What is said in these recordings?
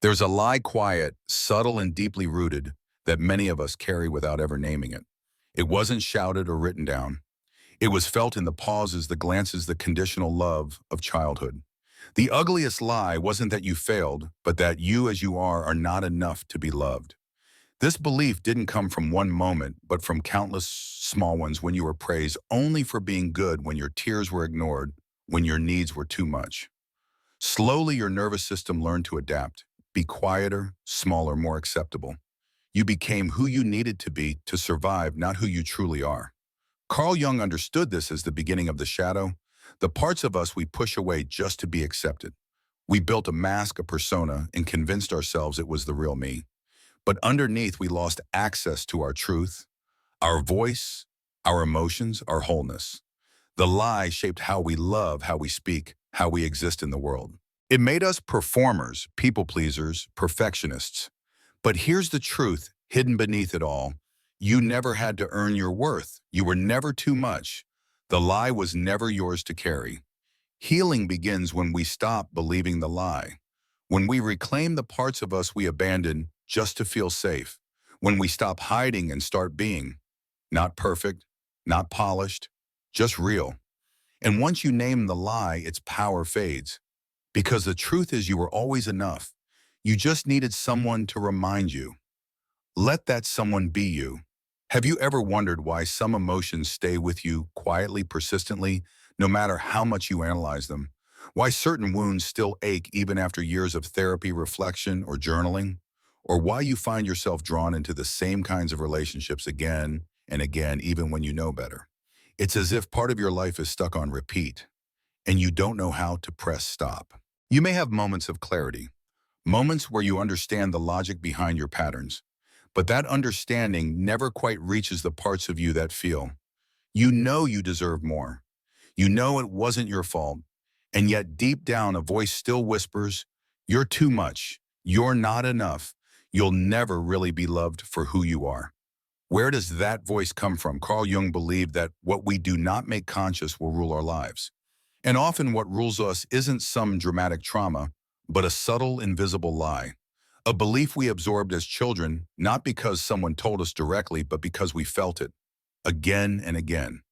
There's a lie quiet, subtle, and deeply rooted that many of us carry without ever naming it. It wasn't shouted or written down. It was felt in the pauses, the glances, the conditional love of childhood. The ugliest lie wasn't that you failed, but that you as you are not enough to be loved. This belief didn't come from one moment, but from countless small ones when you were praised only for being good, when your tears were ignored, when your needs were too much. Slowly, your nervous system learned to adapt, be quieter, smaller, more acceptable. You became who you needed to be to survive, not who you truly are. Carl Jung understood this as the beginning of the shadow, the parts of us we push away just to be accepted. We built a mask, a persona, and convinced ourselves it was the real me. But underneath, we lost access to our truth, our voice, our emotions, our wholeness. The lie shaped how we love, how we speak, how we exist in the world. It made us performers, people pleasers, perfectionists. But here's the truth, hidden beneath it all. You never had to earn your worth. You were never too much. The lie was never yours to carry. Healing begins when we stop believing the lie. When we reclaim the parts of us we abandoned just to feel safe. When we stop hiding and start being. Not perfect, not polished, just real. And once you name the lie, its power fades. Because the truth is you were always enough. You just needed someone to remind you. Let that someone be you. Have you ever wondered why some emotions stay with you quietly, persistently, no matter how much you analyze them? Why certain wounds still ache even after years of therapy, reflection, or journaling? Or why you find yourself drawn into the same kinds of relationships again and again, even when you know better? It's as if part of your life is stuck on repeat, and you don't know how to press stop. You may have moments of clarity, moments where you understand the logic behind your patterns, but that understanding never quite reaches the parts of you that feel. You know you deserve more. You know it wasn't your fault, and yet deep down a voice still whispers, you're too much, you're not enough, you'll never really be loved for who you are. Where does that voice come from? Carl Jung believed that what we do not make conscious will rule our lives. And often what rules us isn't some dramatic trauma, but a subtle, invisible lie. A belief we absorbed as children, not because someone told us directly, but because we felt it, again and again.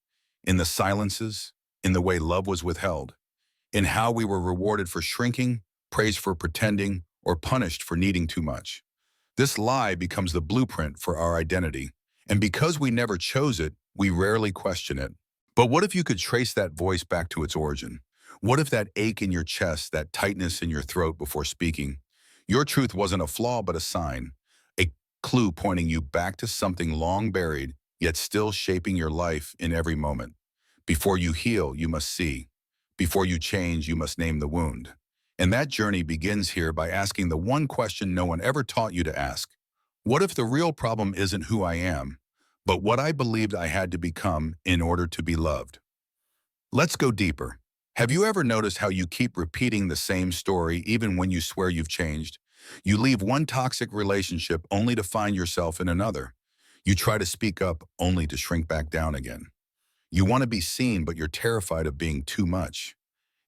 In the silences, in the way love was withheld, in how we were rewarded for shrinking, praised for pretending, or punished for needing too much. This lie becomes the blueprint for our identity. And because we never chose it, we rarely question it. But what if you could trace that voice back to its origin? What if that ache in your chest, that tightness in your throat before speaking, your truth wasn't a flaw but a sign, a clue pointing you back to something long buried, yet still shaping your life in every moment? Before you heal, you must see. Before you change, you must name the wound. And that journey begins here by asking the one question no one ever taught you to ask. What if the real problem isn't who I am, but what I believed I had to become in order to be loved? Let's go deeper. Have you ever noticed how you keep repeating the same story even when you swear you've changed? You leave one toxic relationship only to find yourself in another. You try to speak up only to shrink back down again. You want to be seen, but you're terrified of being too much.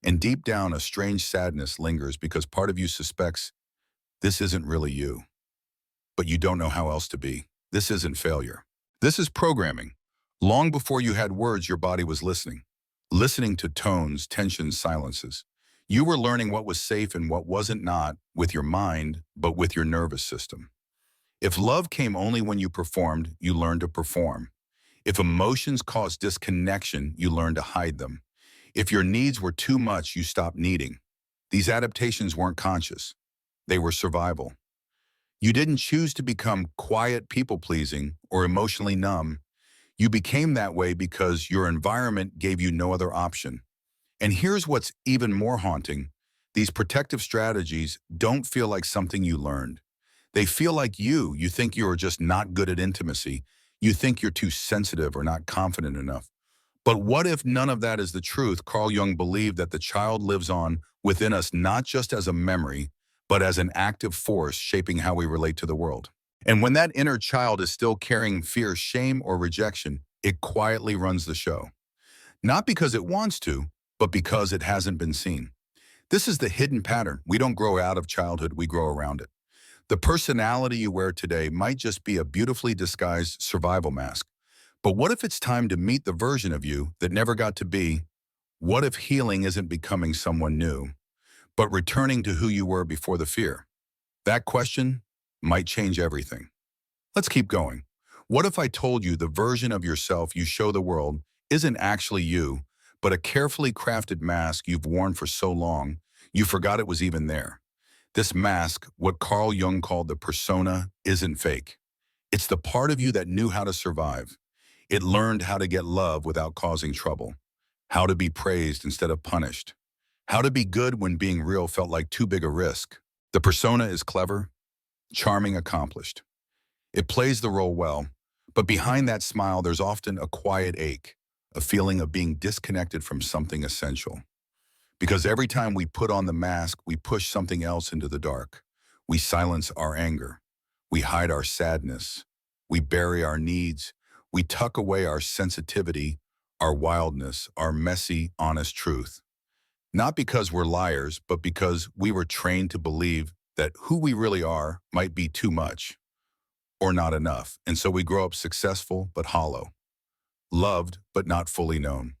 And deep down, a strange sadness lingers because part of you suspects this isn't really you. But you don't know how else to be. This isn't failure. This is programming. Long before you had words, your body was listening to tones, tensions, silences. You were learning what was safe and what wasn't, not with your mind, but with your nervous system. If love came only when you performed, you learned to perform. If emotions caused disconnection, you learned to hide them. If your needs were too much, you stopped needing. These adaptations weren't conscious. They were survival. You didn't choose to become quiet, people-pleasing, or emotionally numb. You became that way because your environment gave you no other option. And here's what's even more haunting. These protective strategies don't feel like something you learned. They feel like you. You think you're just not good at intimacy. You think you're too sensitive or not confident enough. But what if none of that is the truth? Carl Jung believed that the child lives on within us not just as a memory, but as an active force shaping how we relate to the world. And when that inner child is still carrying fear, shame, or rejection, it quietly runs the show. Not because it wants to, but because it hasn't been seen. This is the hidden pattern. We don't grow out of childhood, we grow around it. The personality you wear today might just be a beautifully disguised survival mask. But what if it's time to meet the version of you that never got to be? What if healing isn't becoming someone new, but returning to who you were before the fear? That question might change everything. Let's keep going. What if I told you the version of yourself you show the world isn't actually you, but a carefully crafted mask you've worn for so long, you forgot it was even there? This mask, what Carl Jung called the persona, isn't fake. It's the part of you that knew how to survive. It learned how to get love without causing trouble, how to be praised instead of punished, how to be good when being real felt like too big a risk. The persona is clever, charming, accomplished. It plays the role well, but behind that smile there's often a quiet ache, a feeling of being disconnected from something essential. Because every time we put on the mask, we push something else into the dark. We silence our anger. We hide our sadness. We bury our needs. We tuck away our sensitivity, our wildness, our messy, honest truth. Not because we're liars, but because we were trained to believe that who we really are might be too much or not enough. And so we grow up successful but hollow, loved but not fully known.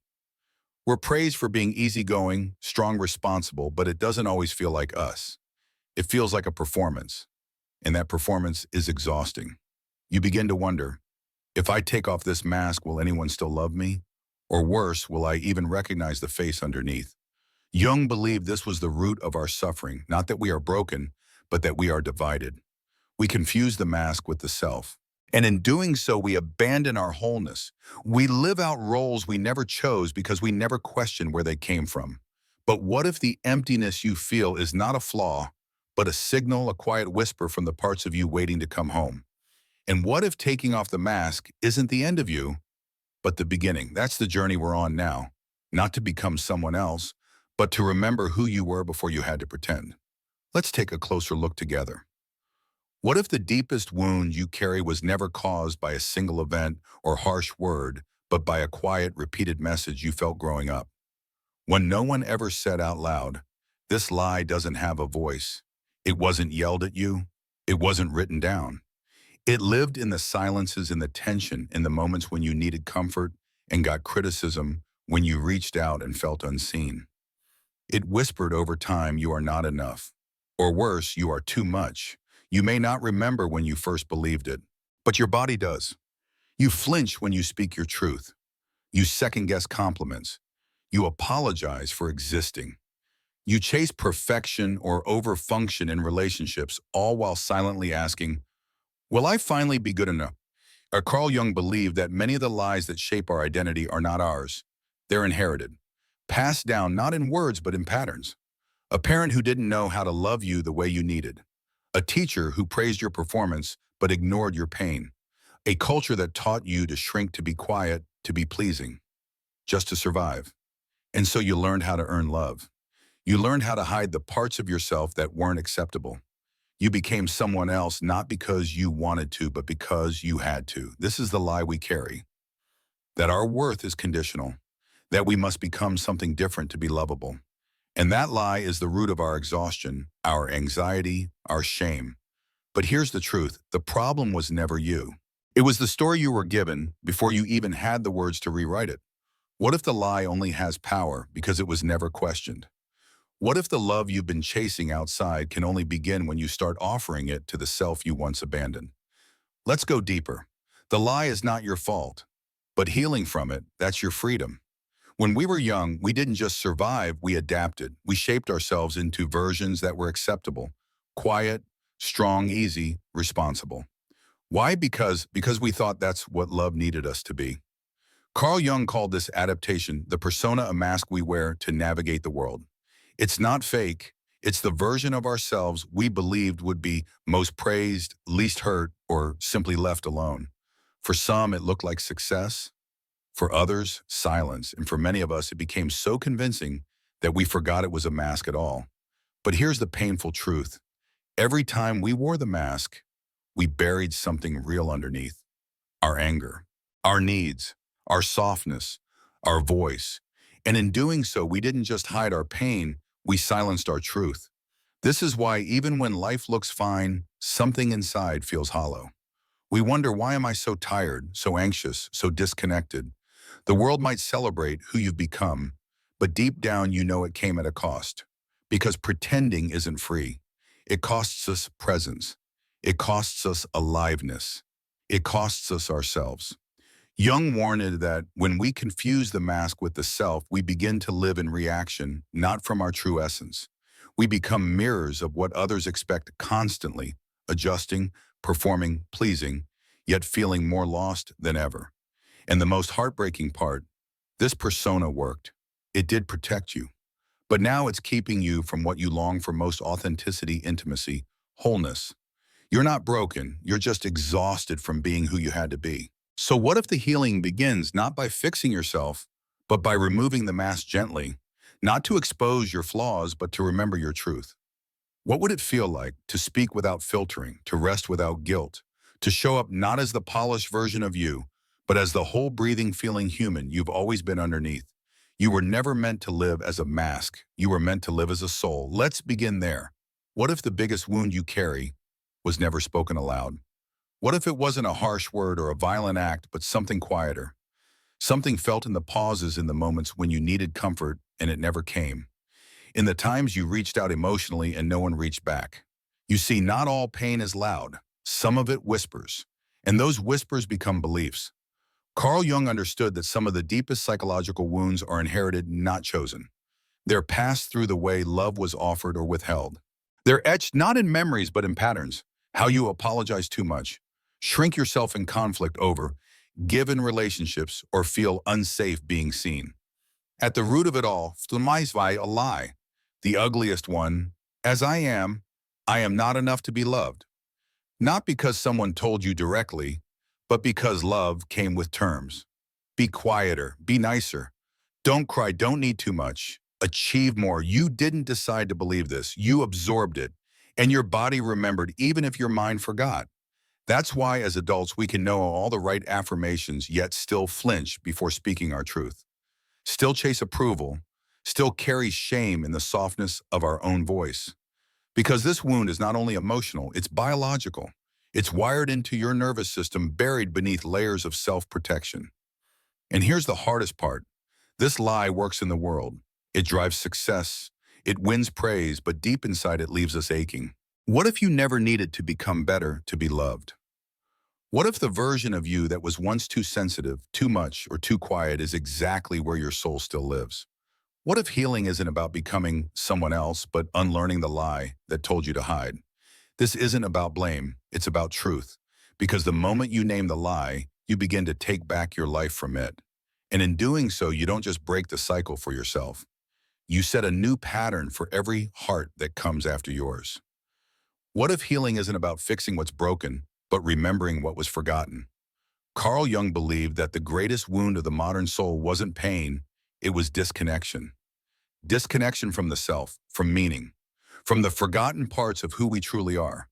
We're praised for being easygoing, strong, responsible, but it doesn't always feel like us. It feels like a performance, and that performance is exhausting. You begin to wonder, if I take off this mask, will anyone still love me? Or worse, will I even recognize the face underneath? Jung believed this was the root of our suffering, not that we are broken, but that we are divided. We confuse the mask with the self. And in doing so, we abandon our wholeness. We live out roles we never chose because we never questioned where they came from. But what if the emptiness you feel is not a flaw, but a signal, a quiet whisper from the parts of you waiting to come home? And what if taking off the mask isn't the end of you, but the beginning? That's the journey we're on now. Not to become someone else, but to remember who you were before you had to pretend. Let's take a closer look together. What if the deepest wound you carry was never caused by a single event or harsh word, but by a quiet, repeated message you felt growing up? When no one ever said out loud, "This lie doesn't have a voice." It wasn't yelled at you. It wasn't written down. It lived in the silences, in the tension, in the moments when you needed comfort and got criticism, when you reached out and felt unseen. It whispered over time, "You are not enough." Or worse, "You are too much." You may not remember when you first believed it, but your body does. You flinch when you speak your truth. You second-guess compliments. You apologize for existing. You chase perfection or overfunction in relationships, all while silently asking, "Will I finally be good enough?" Carl Jung believed that many of the lies that shape our identity are not ours. They're inherited, passed down not in words but in patterns. A parent who didn't know how to love you the way you needed. A teacher who praised your performance but ignored your pain. A culture that taught you to shrink, to be quiet, to be pleasing, just to survive. And so you learned how to earn love. You learned how to hide the parts of yourself that weren't acceptable. You became someone else not because you wanted to, but because you had to. This is the lie we carry, that our worth is conditional, that we must become something different to be lovable. And that lie is the root of our exhaustion, our anxiety, our shame. But here's the truth. The problem was never you. It was the story you were given before you even had the words to rewrite it. What if the lie only has power because it was never questioned? What if the love you've been chasing outside can only begin when you start offering it to the self you once abandoned? Let's go deeper. The lie is not your fault, but healing from it, that's your freedom. When we were young, we didn't just survive, we adapted. We shaped ourselves into versions that were acceptable, quiet, strong, easy, responsible. Why? Because we thought that's what love needed us to be. Carl Jung called this adaptation the persona, a mask we wear to navigate the world. It's not fake. It's the version of ourselves we believed would be most praised, least hurt, or simply left alone. For some, it looked like success. For others, silence. And for many of us, it became so convincing that we forgot it was a mask at all. But here's the painful truth. Every time we wore the mask, we buried something real underneath. Our anger, our needs, our softness, our voice. And in doing so, we didn't just hide our pain, we silenced our truth. This is why even when life looks fine, something inside feels hollow. We wonder, why am I so tired, so anxious, so disconnected? The world might celebrate who you've become, but deep down you know it came at a cost. Because pretending isn't free. It costs us presence. It costs us aliveness. It costs us ourselves. Jung warned that when we confuse the mask with the self, we begin to live in reaction, not from our true essence. We become mirrors of what others expect constantly, adjusting, performing, pleasing, yet feeling more lost than ever. And the most heartbreaking part, this persona worked. It did protect you. But now it's keeping you from what you long for most: authenticity, intimacy, wholeness. You're not broken, you're just exhausted from being who you had to be. So what if the healing begins not by fixing yourself, but by removing the mask gently, not to expose your flaws, but to remember your truth? What would it feel like to speak without filtering, to rest without guilt, to show up not as the polished version of you, but as the whole breathing, feeling human you've always been underneath? You were never meant to live as a mask. You were meant to live as a soul. Let's begin there. What if the biggest wound you carry was never spoken aloud? What if it wasn't a harsh word or a violent act, but something quieter? Something felt in the pauses, in the moments when you needed comfort and it never came. In the times you reached out emotionally and no one reached back. You see, not all pain is loud. Some of it whispers. And those whispers become beliefs. Carl Jung understood that some of the deepest psychological wounds are inherited, not chosen. They're passed through the way love was offered or withheld. They're etched not in memories but in patterns. How you apologize too much, shrink yourself in conflict over, give in relationships, or feel unsafe being seen. At the root of it all, a lie. The ugliest one: as I am not enough to be loved. Not because someone told you directly, but because love came with terms. Be quieter, be nicer. Don't cry, don't need too much. Achieve more. You didn't decide to believe this. You absorbed it. And your body remembered even if your mind forgot. That's why as adults we can know all the right affirmations yet still flinch before speaking our truth. Still chase approval. Still carry shame in the softness of our own voice. Because this wound is not only emotional, it's biological. It's wired into your nervous system, buried beneath layers of self-protection. And here's the hardest part. This lie works in the world. It drives success. It wins praise, but deep inside it leaves us aching. What if you never needed to become better to be loved? What if the version of you that was once too sensitive, too much, or too quiet is exactly where your soul still lives? What if healing isn't about becoming someone else, but unlearning the lie that told you to hide? This isn't about blame, it's about truth. Because the moment you name the lie, you begin to take back your life from it. And in doing so, you don't just break the cycle for yourself. You set a new pattern for every heart that comes after yours. What if healing isn't about fixing what's broken, but remembering what was forgotten? Carl Jung believed that the greatest wound of the modern soul wasn't pain, it was disconnection. Disconnection from the self, from meaning, from the forgotten parts of who we truly are.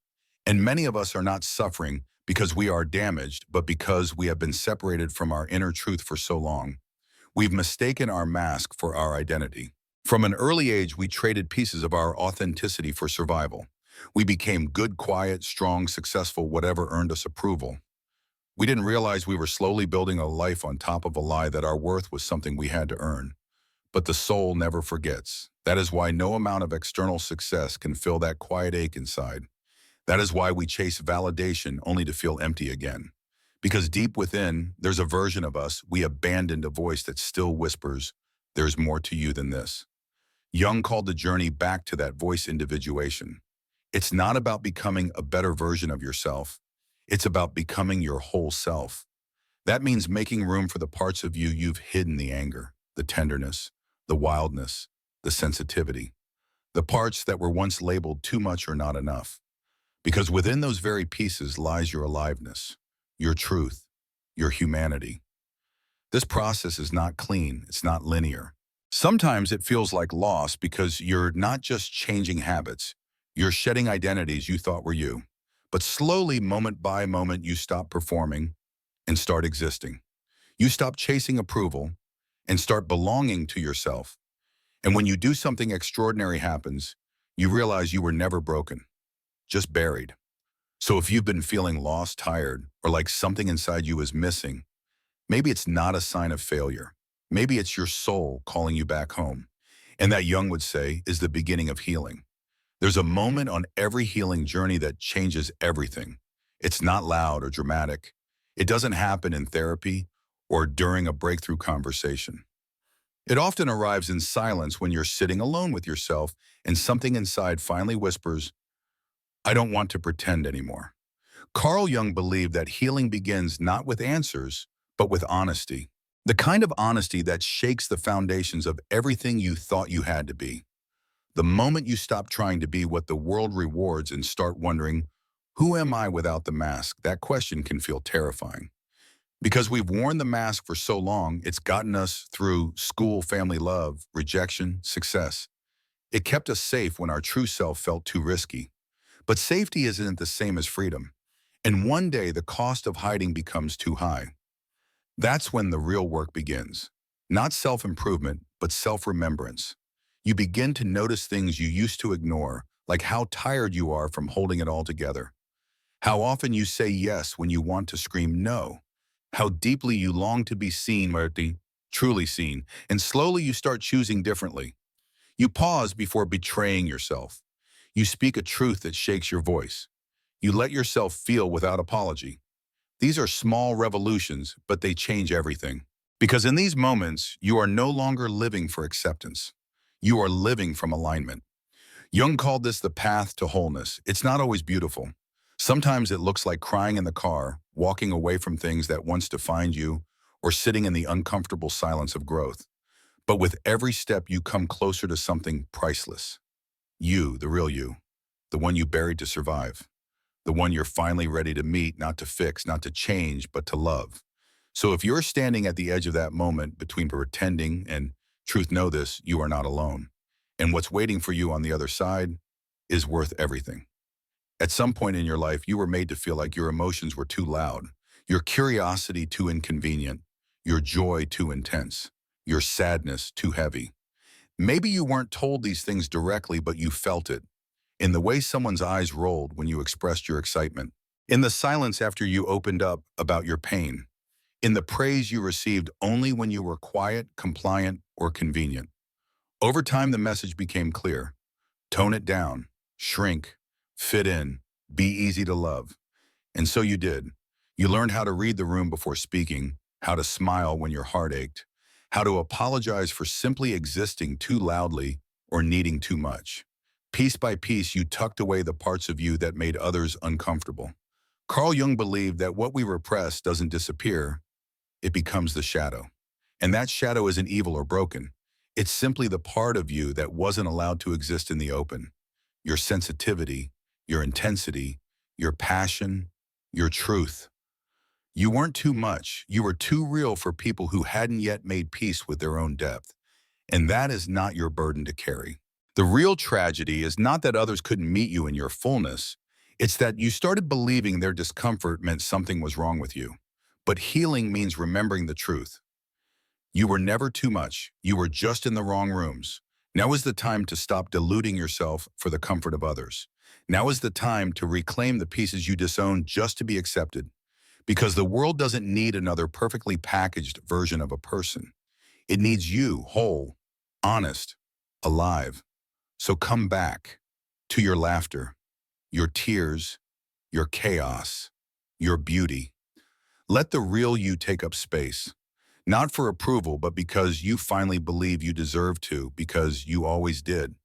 And many of us are not suffering because we are damaged, but because we have been separated from our inner truth for so long. We've mistaken our mask for our identity. From an early age, we traded pieces of our authenticity for survival. We became good, quiet, strong, successful, whatever earned us approval. We didn't realize we were slowly building a life on top of a lie that our worth was something we had to earn. But the soul never forgets. That is why no amount of external success can fill that quiet ache inside. That is why we chase validation only to feel empty again. Because deep within, there's a version of us we abandoned, a voice that still whispers, "There's more to you than this." Jung called the journey back to that voice individuation. It's not about becoming a better version of yourself. It's about becoming your whole self. That means making room for the parts of you you've hidden: the anger, the tenderness, the wildness, the sensitivity. The parts that were once labeled too much or not enough. Because within those very pieces lies your aliveness, your truth, your humanity. This process is not clean, it's not linear. Sometimes it feels like loss because you're not just changing habits, you're shedding identities you thought were you. But slowly, moment by moment, you stop performing and start existing. You stop chasing approval and start belonging to yourself. And when you do, something extraordinary happens. You realize you were never broken, just buried. So if you've been feeling lost, tired, or like something inside you is missing, maybe it's not a sign of failure. Maybe it's your soul calling you back home. And that Jung would say is the beginning of healing. There's a moment on every healing journey that changes everything. It's not loud or dramatic. It doesn't happen in therapy or during a breakthrough conversation. It often arrives in silence when you're sitting alone with yourself and something inside finally whispers, I don't want to pretend anymore. Carl Jung believed that healing begins not with answers, but with honesty. The kind of honesty that shakes the foundations of everything you thought you had to be. The moment you stop trying to be what the world rewards and start wondering, who am I without the mask? That question can feel terrifying. Because we've worn the mask for so long, it's gotten us through school, family love, rejection, success. It kept us safe when our true self felt too risky. But safety isn't the same as freedom. And one day the cost of hiding becomes too high. That's when the real work begins. Not self-improvement, but self-remembrance. You begin to notice things you used to ignore, like how tired you are from holding it all together. How often you say yes when you want to scream no. How deeply you long to be seen, Marty, truly seen, and slowly you start choosing differently. You pause before betraying yourself. You speak a truth that shakes your voice. You let yourself feel without apology. These are small revolutions, but they change everything. Because in these moments, you are no longer living for acceptance. You are living from alignment. Jung called this the path to wholeness. It's not always beautiful. Sometimes it looks like crying in the car, walking away from things that once defined you, or sitting in the uncomfortable silence of growth. But with every step, you come closer to something priceless. You, the real you, the one you buried to survive. The one you're finally ready to meet, not to fix, not to change, but to love. So if you're standing at the edge of that moment between pretending and truth, know this, you are not alone. And what's waiting for you on the other side is worth everything. At some point in your life, you were made to feel like your emotions were too loud, your curiosity too inconvenient, your joy too intense, your sadness too heavy. Maybe you weren't told these things directly, but you felt it. In the way someone's eyes rolled when you expressed your excitement, in the silence after you opened up about your pain, in the praise you received only when you were quiet, compliant, or convenient. Over time, the message became clear. Tone it down, shrink, fit in, be easy to love. And so you did. You learned how to read the room before speaking, how to smile when your heart ached, how to apologize for simply existing too loudly or needing too much. Piece by piece, you tucked away the parts of you that made others uncomfortable. Carl Jung believed that what we repress doesn't disappear, it becomes the shadow. And that shadow isn't evil or broken. It's simply the part of you that wasn't allowed to exist in the open. Your sensitivity, your intensity, your passion, your truth. You weren't too much. You were too real for people who hadn't yet made peace with their own depth. And that is not your burden to carry. The real tragedy is not that others couldn't meet you in your fullness. It's that you started believing their discomfort meant something was wrong with you. But healing means remembering the truth. You were never too much. You were just in the wrong rooms. Now is the time to stop deluding yourself for the comfort of others. Now is the time to reclaim the pieces you disowned just to be accepted. Because the world doesn't need another perfectly packaged version of a person. It needs you, whole, honest, alive. So come back to your laughter, your tears, your chaos, your beauty. Let the real you take up space. Not for approval, but because you finally believe you deserve to, because you always did.